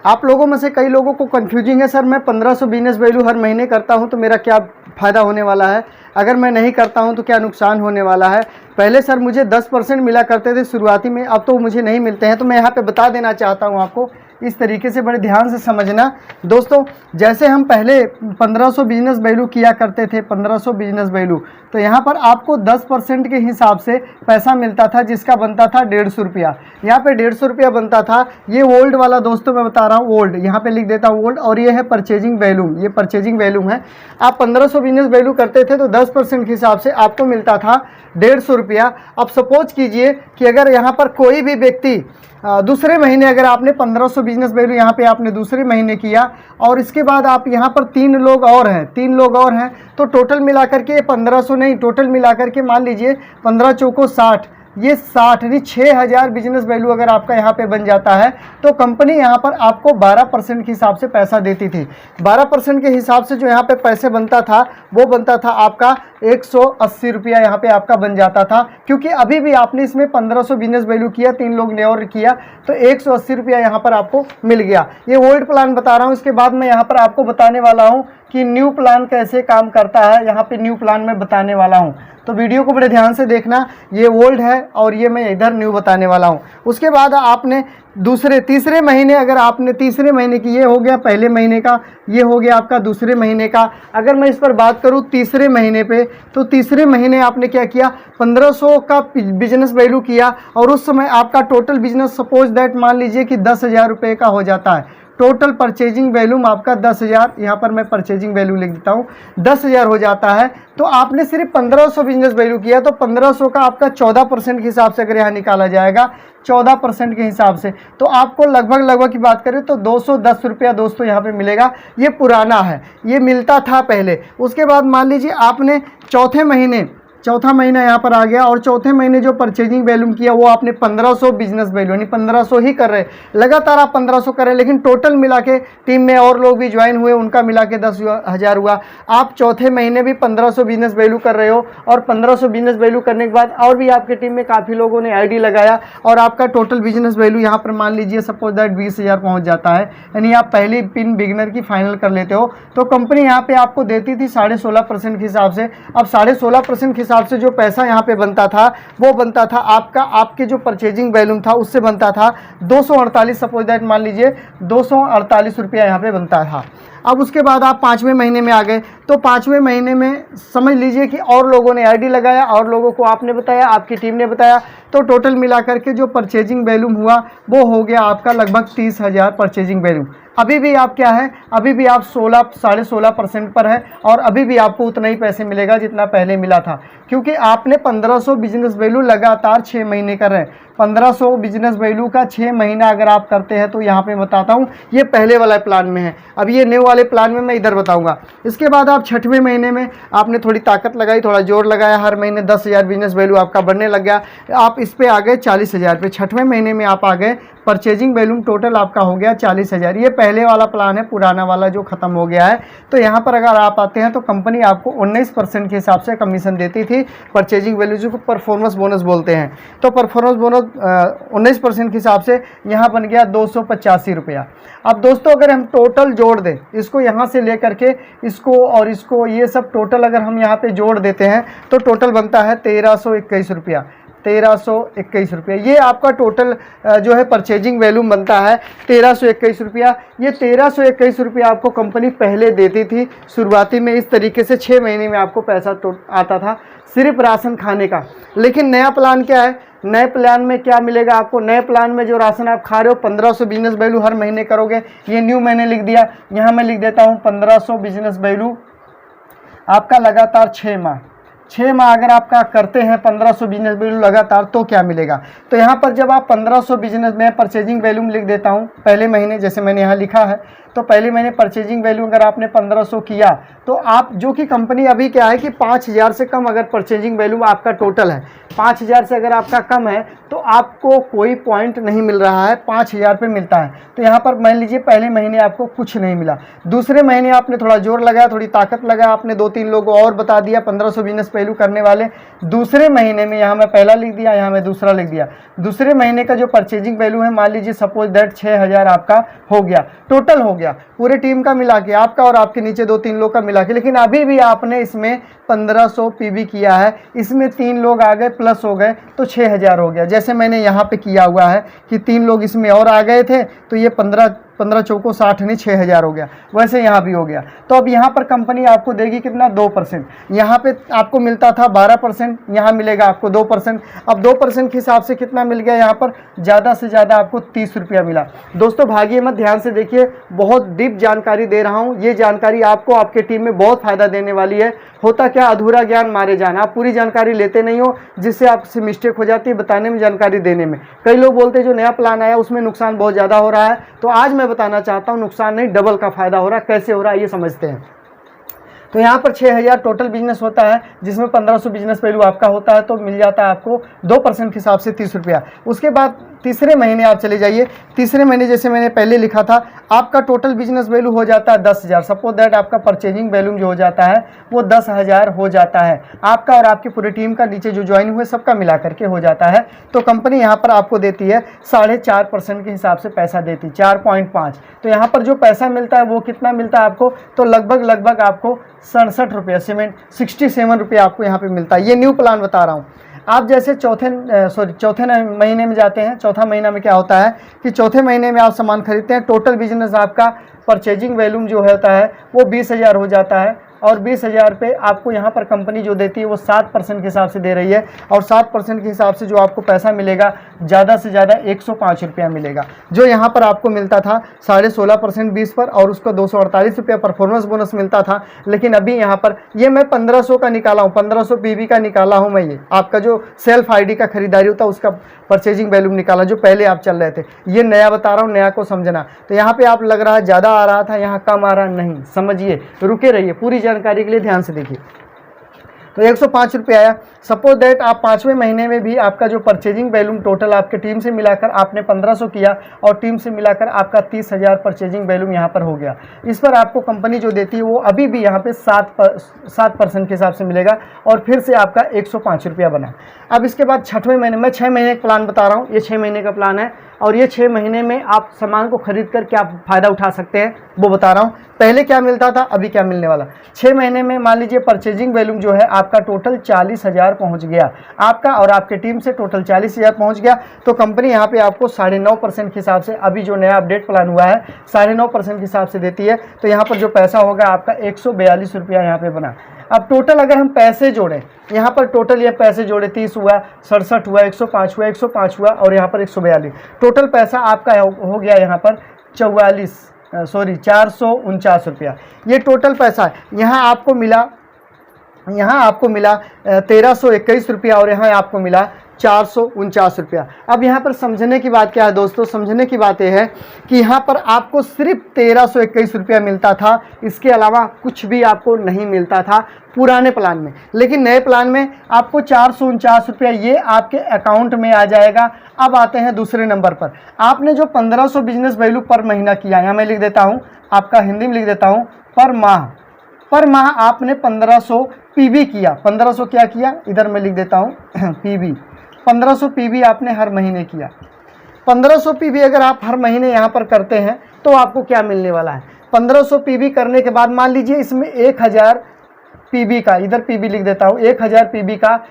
आप लोगों में से कई लोगों को कन्फ्यूजिंग है, सर मैं 1500 बिजनेस वैल्यू हर महीने करता हूं तो मेरा क्या फ़ायदा होने वाला है, अगर मैं नहीं करता हूं तो क्या नुकसान होने वाला है। पहले सर मुझे 10% मिला करते थे शुरुआती में, अब तो मुझे नहीं मिलते हैं। तो मैं यहाँ पे बता देना चाहता हूँ आपको, इस तरीके से बड़े ध्यान से समझना दोस्तों। जैसे हम पहले 1500 बिजनेस वैल्यू किया करते थे, 1500 बिजनेस वैल्यू, तो यहाँ पर आपको 10% के हिसाब से पैसा मिलता था, जिसका बनता था 150 रुपया। यहाँ पे 150 रुपया बनता था। ये ओल्ड वाला दोस्तों मैं बता रहा हूँ, ओल्ड, यहाँ पे लिख देता हूँ ओल्ड, और ये है परचेजिंग वैल्यू, ये परचेजिंग वैल्यू है। आप 1500 बिजनेस वैल्यू करते थे तो 10% के हिसाब से आपको मिलता था 150 रुपया। अब सपोज कीजिए कि अगर यहाँ पर कोई भी व्यक्ति दूसरे महीने, अगर आपने 1500 बिजनेस वैल्यू यहाँ पे आपने दूसरे महीने किया और इसके बाद आप यहाँ पर 3 लोग और हैं, तो टोटल मिलाकर के 1500 नहीं, टोटल मिलाकर के मान लीजिए 15 चौको 60, ये 60 नहीं 6000 बिजनेस वैल्यू अगर आपका यहाँ पे बन जाता है तो कंपनी यहाँ पर आपको 12% के हिसाब से पैसा देती थी। 12% के हिसाब से जो यहाँ पे पैसे बनता था वो बनता था आपका 180 रुपया यहाँ पे आपका बन जाता था, क्योंकि अभी भी आपने इसमें 1500 बिजनेस वैल्यू किया, 3 लोग ने और किया, तो 180 रुपया यहाँ पर आपको मिल गया। ये ओल्ड प्लान बता रहा हूँ। इसके बाद मैं यहाँ पर आपको बताने वाला हूँ कि न्यू प्लान कैसे काम करता है, यहाँ पे न्यू प्लान में बताने वाला हूँ, तो वीडियो को बड़े ध्यान से देखना। ये ओल्ड है और ये मैं इधर न्यू बताने वाला हूँ। उसके बाद आपने तीसरे महीने, अगर आपने तीसरे महीने की, ये हो गया पहले महीने का, ये हो गया आपका दूसरे महीने का। अगर मैं इस पर बात करूँ तीसरे महीने पे, तो तीसरे महीने आपने क्या किया, 1500 का बिजनेस वैल्यू किया और उस समय आपका टोटल बिजनेस सपोज दैट मान लीजिए कि 10,000 रुपये का हो जाता है। टोटल परचेजिंग वैल्यूम आपका 10,000, यहाँ पर मैं परचेजिंग वैल्यू लिख देता हूँ, 10,000 हो जाता है। तो आपने सिर्फ 1500 बिजनेस वैल्यू किया, तो 1500 का आपका 14% के हिसाब से अगर यहाँ निकाला जाएगा, 14% के हिसाब से, तो आपको लगभग की बात करें तो 210 रुपया दोस्तों यहाँ पे मिलेगा। ये पुराना है, ये मिलता था पहले। उसके बाद मान लीजिए आपने चौथा महीना यहाँ पर आ गया और चौथे महीने जो परचेजिंग वैल्यूम किया वो आपने 1500 बिजनेस वैल्यू, यानी 1500 ही कर रहे, लगातार आप 1500 कर रहे, लेकिन टोटल मिला के टीम में और लोग भी ज्वाइन हुए, उनका मिला के 10,000 हुआ। आप चौथे महीने भी 1500 बिजनेस वैल्यू कर रहे हो और 1500 बिजनेस वैल्यू करने के बाद और भी आपकी टीम में काफ़ी लोगों ने आईडी लगाया और आपका टोटल बिजनेस वैल्यू यहाँ पर मान लीजिए सपोज दैट 20,000 पहुँच जाता है, यानी आप पहली पिन बिगनर की फाइनल कर लेते हो। तो कंपनी यहाँ पर आपको देती थी 16.5% के हिसाब से। अब 16.5% के हिसाब से जो पैसा यहाँ पे बनता था वो बनता था आपके जो परचेजिंग वैल्यूम था उससे बनता था 248, सपोज दैट मान लीजिए 248 रुपया यहाँ पे बनता था। अब उसके बाद आप 5वें महीने में आ गए, तो 5वें महीने में समझ लीजिए कि और लोगों ने आईडी लगाया और लोगों को आपने बताया, आपकी टीम ने बताया, तो टोटल मिलाकर के जो परचेजिंग वैल्यूम हुआ वो हो गया आपका लगभग 30,000 परचेजिंग वैल्यू। अभी भी आप क्या है, अभी भी आप 16.5% पर है और अभी भी आपको उतना ही पैसे मिलेगा जितना पहले मिला था, क्योंकि आपने 1500 बिजनेस वैल्यू लगातार 6 महीने कर रहे हैं। 1500 बिजनेस वैल्यू का 6 महीना अगर आप करते हैं तो यहाँ पे बताता हूँ, ये पहले वाला प्लान में है, अब ये न्यू वाले प्लान में मैं इधर बताऊँगा। इसके बाद आप 6वें महीने में आपने थोड़ी ताकत लगाई, थोड़ा जोर लगाया, हर महीने 10,000 बिजनेस वैल्यू आपका बढ़ने लग गया, आप इस पे आ गए 40,000 पे। 6वें महीने में आप आ गए, परचेजिंग वैल्यूम टोटल आपका हो गया 40,000। ये पहले वाला प्लान है, पुराना वाला जो ख़त्म हो गया है। तो यहाँ पर अगर आप आते हैं तो कंपनी आपको 19% के हिसाब से कमीशन देती थी परचेजिंग वैल्यू, जो परफॉर्मेंस बोनस बोलते हैं। तो परफॉर्मेंस बोनस 19% के हिसाब से यहाँ बन गया 285 रुपया। अब दोस्तों अगर हम टोटल जोड़ दें, इसको यहाँ से लेकर के इसको और इसको, ये सब टोटल अगर हम यहाँ पे जोड़ देते हैं तो टोटल बनता है 1321 रुपया। 1321 रुपया ये आपका टोटल जो है परचेजिंग वैल्यू बनता है 1321 रुपया। ये 1321 रुपया आपको कंपनी पहले देती थी शुरुआती में, इस तरीके से 6 महीने में आपको पैसा आता था सिर्फ राशन खाने का। लेकिन नया प्लान क्या है, नए प्लान में क्या मिलेगा आपको, नए प्लान में जो राशन आप खा रहे हो 1500 बिजनेस वैल्यू हर महीने करोगे, ये न्यू मैंने लिख दिया, यहाँ मैं लिख देता हूँ 1500 बिजनेस वैल्यू आपका लगातार 6 माह अगर आपका करते हैं 1500 बिजनेस वैल्यू लगातार, तो क्या मिलेगा। तो यहाँ पर जब आप 1500 बिजनेस में परचेजिंग वैल्यू लिख देता हूँ पहले महीने, जैसे मैंने यहाँ लिखा है, तो पहले महीने परचेजिंग वैल्यू अगर आपने 1500 किया तो आप, जो कि कंपनी अभी क्या है कि 5,000 से कम अगर परचेजिंग वैल्यू आपका टोटल है, 5,000 से अगर आपका कम है तो आपको कोई पॉइंट नहीं मिल रहा है, 5,000 पे मिलता है। तो यहाँ पर मान लीजिए पहले महीने आपको कुछ नहीं मिला, दूसरे महीने आपने थोड़ा जोर लगाया, थोड़ी ताकत लगाया, आपने 2-3 लोगों और बता दिया, 1500 बिजनेस वैल्यू करने वाले दूसरे महीने में, यहाँ मैं पहला लिख दिया, यहाँ मैं दूसरा लिख दिया, दूसरे महीने का जो परचेजिंग वैल्यू है, मान लीजिए सपोज दैट 6000 आपका हो गया, टोटल हो गया पूरे टीम का मिला के, आपका और आपके नीचे 2-3 लोग का मिला के। लेकिन अभी भी आपने इसमें 1500 पीवी किया है, इसमें 3 लोग आ गए प्लस हो गए तो 6000 हो गया। जैसे मैंने यहाँ पे किया हुआ है कि 3 लोग इसमें और आ गए थे तो ये 15 चौको 60 नहीं 6000 हो गया, वैसे यहाँ भी हो गया। तो अब यहाँ पर कंपनी आपको देगी कितना, 2%। यहाँ पे आपको मिलता था 12%, यहाँ मिलेगा आपको 2%। अब 2% के हिसाब से कितना मिल गया, यहाँ पर ज़्यादा से ज़्यादा आपको 30 रुपया मिला। दोस्तों भागिए मत, ध्यान से देखिए, बहुत डीप जानकारी दे रहा हूँ। ये जानकारी आपको आपके टीम में बहुत फ़ायदा देने वाली है। होता क्या, अधूरा ज्ञान मारे जान, आप पूरी जानकारी लेते नहीं हो, जिससे आपसे मिस्टेक हो जाती है बताने में, जानकारी देने में। कई लोग बोलते हैं जो नया प्लान आया उसमें नुकसान बहुत ज़्यादा हो रहा है, तो आज मैं बताना चाहता हूं नुकसान नहीं, डबल का फायदा हो रहा है। कैसे हो रहा है ये समझते हैं। तो यहाँ पर 6000 टोटल बिजनेस होता है, जिसमें 1500 बिजनेस वैल्यू आपका होता है, तो मिल जाता है आपको 2% के हिसाब से 30 रुपया। उसके बाद तीसरे महीने आप चले जाइए, तीसरे महीने जैसे मैंने पहले लिखा था, आपका टोटल बिजनेस वैल्यू हो जाता है 10,000। सपोज दैट आपका परचेजिंग वैल्यू जो हो जाता है वो 10,000 हो जाता है, आपका और आपकी पूरी टीम का, नीचे जो ज्वाइन हुए सबका मिला करके हो जाता है। तो कंपनी यहाँ पर आपको देती है 4.5% के हिसाब से पैसा देती, 4.5। तो यहाँ पर जो पैसा मिलता है वो कितना मिलता है आपको, तो लगभग आपको 67 रुपये, 67 रुपये आपको यहाँ पे मिलता है। ये न्यू प्लान बता रहा हूँ। आप जैसे चौथे महीने में जाते हैं, चौथा महीना में क्या होता है कि चौथे महीने में आप सामान खरीदते हैं, टोटल बिजनेस आपका परचेजिंग वैल्यूम जो होता है वो 20,000 हो जाता है, और 20,000 पे आपको यहाँ पर कंपनी जो देती है वो 7% के हिसाब से दे रही है, और 7% के हिसाब से जो आपको पैसा मिलेगा ज़्यादा से ज़्यादा 105 रुपया मिलेगा। जो यहाँ पर आपको मिलता था 16.5% 20 पर, और उसको 248 रुपया परफॉर्मेंस बोनस मिलता था। लेकिन अभी यहाँ पर ये मैं 1500 का निकाला हूँ, 1500 पीवी का निकाला हूँ मैं। ये आपका जो सेल्फ आईडी का खरीदारी होता है उसका परचेजिंग वैल्यूम निकाला, जो पहले आप चल रहे थे। ये नया बता रहा हूँ, नया को समझना। तो यहाँ पे आप लग रहा है ज़्यादा आ रहा था, यहाँ कम आ रहा नहीं, समझिए, रुके रहिए, पूरी जानकारी के लिए ध्यान से देखिए। तो 105 रुपये आया। सपोज दैट आप 5वें महीने में भी आपका जो परचेजिंग वैल्यूम टोटल आपके टीम से मिलाकर आपने 1500 किया, और टीम से मिलाकर आपका 30,000 परचेजिंग वैल्यूम यहाँ पर हो गया। इस पर आपको कंपनी जो देती है वो अभी भी यहाँ पे 7% के हिसाब से मिलेगा, और फिर से आपका 105 रुपया बना। अब इसके बाद 6वें महीने, मैं 6 महीने का प्लान बता रहा हूँ, ये 6 महीने का प्लान है, और ये 6 महीने में आप सामान को खरीद कर क्या फ़ायदा उठा सकते हैं वो बता रहा हूँ। पहले क्या मिलता था, अभी क्या मिलने वाला। 6 महीने में मान लीजिए परचेजिंग वैल्यूम जो है आपका टोटल 40,000 पहुँच गया, आपका और आपके टीम से टोटल 40,000 पहुँच गया। तो कंपनी यहाँ पे आपको 9.5% के हिसाब से, अभी जो नया अपडेट प्लान हुआ है 9.5% के हिसाब से देती है। तो यहाँ पर जो पैसा होगा आपका 142 रुपया यहाँ पे बना। अब टोटल अगर हम पैसे जोड़ें, यहाँ पर टोटल ये पैसे जोड़े 30 हुआ, 67 हुआ, 105 हुआ, 105 हुआ, और यहाँ पर 142, टोटल पैसा आपका हो गया यहाँ पर 449 रुपया। ये टोटल पैसा है। यहाँ आपको मिला 1321 रुपया, और यहाँ आपको मिला 449 रुपया। अब यहाँ पर समझने की बात क्या है दोस्तों, समझने की बात यह है कि यहाँ पर आपको सिर्फ 1321 रुपया मिलता था, इसके अलावा कुछ भी आपको नहीं मिलता था पुराने प्लान में। लेकिन नए प्लान में आपको 449 रुपया ये आपके अकाउंट में आ जाएगा। अब आते हैं दूसरे नंबर पर। आपने जो 1500 बिजनेस वैल्यू पर महीना किया, यहाँ मैं लिख देता हूँ, आपका हिंदी में लिख देता हूँ, पर माह आपने 1500 पीवी किया। 1500 क्या किया, इधर मैं लिख देता हूँ पीवी, 1500 पीवी आपने हर महीने किया। 1500 पीवी अगर आप हर महीने यहाँ पर करते हैं तो आपको क्या मिलने वाला है। 1500 पीवी करने के बाद मान लीजिए इसमें 1000 पीवी का, इधर पीवी लिख देता हूँ, 1000 पीवी का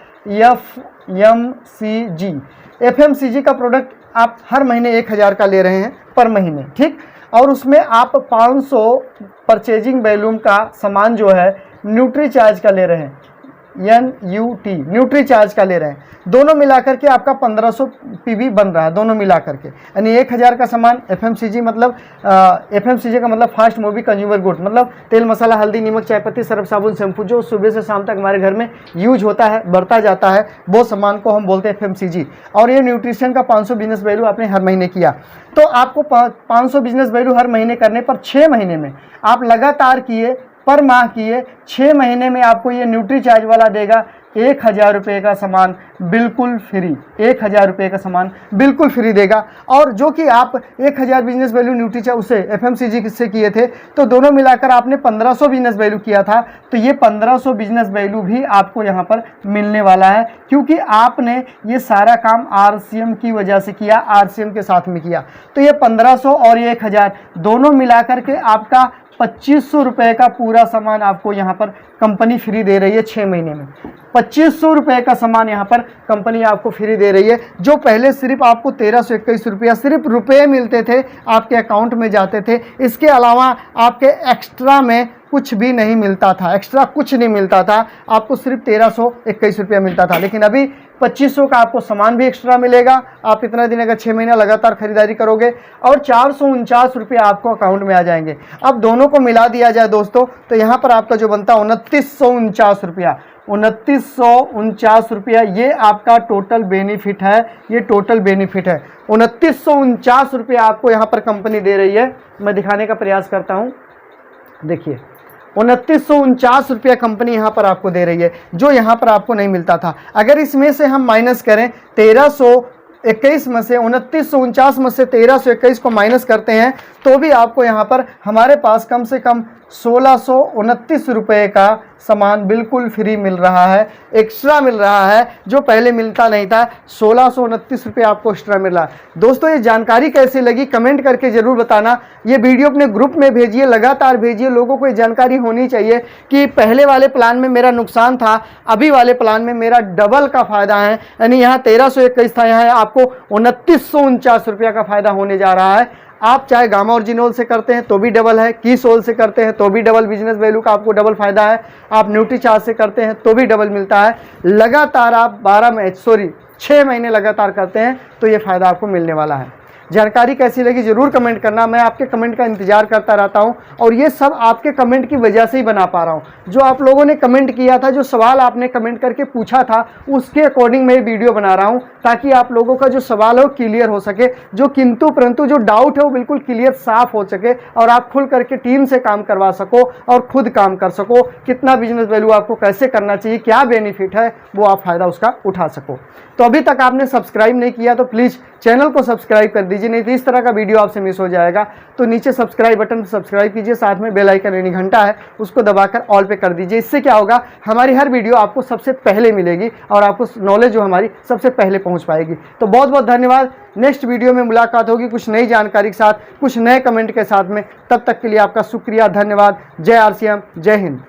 एफएमसीजी का प्रोडक्ट आप हर महीने 1000 का ले रहे हैं पर महीने, ठीक। और उसमें आप 500 परचेजिंग वैल्यूम का सामान जो है न्यूट्री चार्ज का ले रहे हैं, NUT न्यूट्री चार्ज का ले रहे हैं। दोनों मिलाकर के आपका 1500 पीवी बन रहा है, दोनों मिलाकर के। यानी 1000 का सामान एफएमसीजी, मतलब एफएमसीजी का मतलब फास्ट मूवी कंज्यूमर गुड, मतलब तेल मसाला हल्दी नमक चाय पत्ती सर्फ साबुन शैम्पू, जो सुबह से शाम तक हमारे घर में यूज होता है, बढ़ता जाता है, वो सामान को हम बोलते हैं एफएमसीजी। और ये न्यूट्रिशन का 500 बिजनेस वैल्यू आपने हर महीने किया। तो आपको 500 बिजनेस वैल्यू हर महीने करने पर 6 महीने में आप लगातार किए, पर माह किए, 6 महीने में आपको ये न्यूट्री चार्ज वाला देगा 1000 रुपये का सामान बिल्कुल फ्री, 1000 रुपये का सामान बिल्कुल फ्री देगा। और जो कि आप 1000 बिजनेस वैल्यू न्यूट्रीचा उसे FMCG से किए थे, तो दोनों मिलाकर आपने 1500 बिजनेस वैल्यू किया था, तो ये 1500 बिजनेस वैल्यू भी आपको यहाँ पर मिलने वाला है, क्योंकि आपने ये सारा काम RCM की वजह से किया, RCM के साथ में किया। तो ये 1500 और ये 1000 दोनों मिलाकर के आपका 2500 रुपये का पूरा सामान आपको यहाँ पर कंपनी फ्री दे रही है 6 महीने में। 2500 रुपये का सामान यहाँ पर कंपनी आपको फ्री दे रही है, जो पहले सिर्फ आपको 1321 रुपया सिर्फ रुपये मिलते थे, आपके अकाउंट में जाते थे। इसके अलावा आपके एक्स्ट्रा में कुछ भी नहीं मिलता था, एक्स्ट्रा कुछ नहीं मिलता था, आपको सिर्फ 1321 रुपया मिलता था। लेकिन अभी 2500 का आपको सामान भी एक्स्ट्रा मिलेगा। आप इतना दिन अगर 6 महीना लगातार खरीदारी करोगे और 449 रुपये आपको अकाउंट में आ जाएंगे। अब दोनों को मिला दिया जाए दोस्तों, तो यहाँ पर आपका जो बनता है 2949 रुपया, 2949 रुपया ये आपका टोटल बेनिफिट है, ये टोटल बेनिफिट है। 2949 रुपया आपको यहाँ पर कंपनी दे रही है। मैं दिखाने का प्रयास करता हूँ, देखिए 2949 रुपया कंपनी यहाँ पर आपको दे रही है, जो यहाँ पर आपको नहीं मिलता था। अगर इसमें से हम माइनस करें 1321 में से 2949 में से 1321 को माइनस करते हैं, तो भी आपको यहाँ पर हमारे पास कम से कम 1629 रुपये का सामान बिल्कुल फ्री मिल रहा है, एक्स्ट्रा मिल रहा है, जो पहले मिलता नहीं था। 1629 रुपये आपको एक्स्ट्रा मिल रहा है। दोस्तों ये जानकारी कैसी लगी कमेंट करके ज़रूर बताना। ये वीडियो अपने ग्रुप में भेजिए, लगातार भेजिए, लोगों को ये जानकारी होनी चाहिए कि पहले वाले प्लान में मेरा नुकसान था, अभी वाले प्लान में मेरा डबल का फ़ायदा है। यानी यहाँ 1321 था, यहाँ आपको 2949 रुपया का फ़ायदा होने जा रहा है। आप चाहे गामा ओरिजिनल से करते हैं तो भी डबल है, की सोल से करते हैं तो भी डबल बिजनेस वैल्यू का आपको डबल फायदा है, आप न्यूट्रीचार्ज से करते हैं तो भी डबल मिलता है। लगातार आप 6 महीने लगातार करते हैं तो ये फ़ायदा आपको मिलने वाला है। जानकारी कैसी लगी ज़रूर कमेंट करना, मैं आपके कमेंट का इंतजार करता रहता हूं, और ये सब आपके कमेंट की वजह से ही बना पा रहा हूं। जो आप लोगों ने कमेंट किया था, जो सवाल आपने कमेंट करके पूछा था, उसके अकॉर्डिंग मैं वीडियो बना रहा हूं, ताकि आप लोगों का जो सवाल है वो क्लियर हो सके, जो किंतु परंतु जो डाउट है वो बिल्कुल क्लियर साफ हो सके, और आप खुल करके टीम से काम करवा सको और खुद काम कर सको। कितना बिजनेस वैल्यू आपको कैसे करना चाहिए, क्या बेनिफिट है, वो आप फ़ायदा उसका उठा सको। तो अभी तक आपने सब्सक्राइब नहीं किया तो प्लीज़ चैनल को सब्सक्राइब कर दीजिए, नहीं तो इस तरह का वीडियो आपसे मिस हो जाएगा। तो नीचे सब्सक्राइब बटन पर सब्सक्राइब कीजिए, साथ में बेल आइकन यानी घंटा है उसको दबाकर ऑल पे कर दीजिए। इससे क्या होगा, हमारी हर वीडियो आपको सबसे पहले मिलेगी और आपको नॉलेज जो हमारी सबसे पहले पहुंच पाएगी। तो बहुत बहुत धन्यवाद। नेक्स्ट वीडियो में मुलाकात होगी कुछ नई जानकारी के साथ, कुछ नए कमेंट के साथ में। तब तक के लिए आपका शुक्रिया, धन्यवाद। जय RCM, जय हिंद।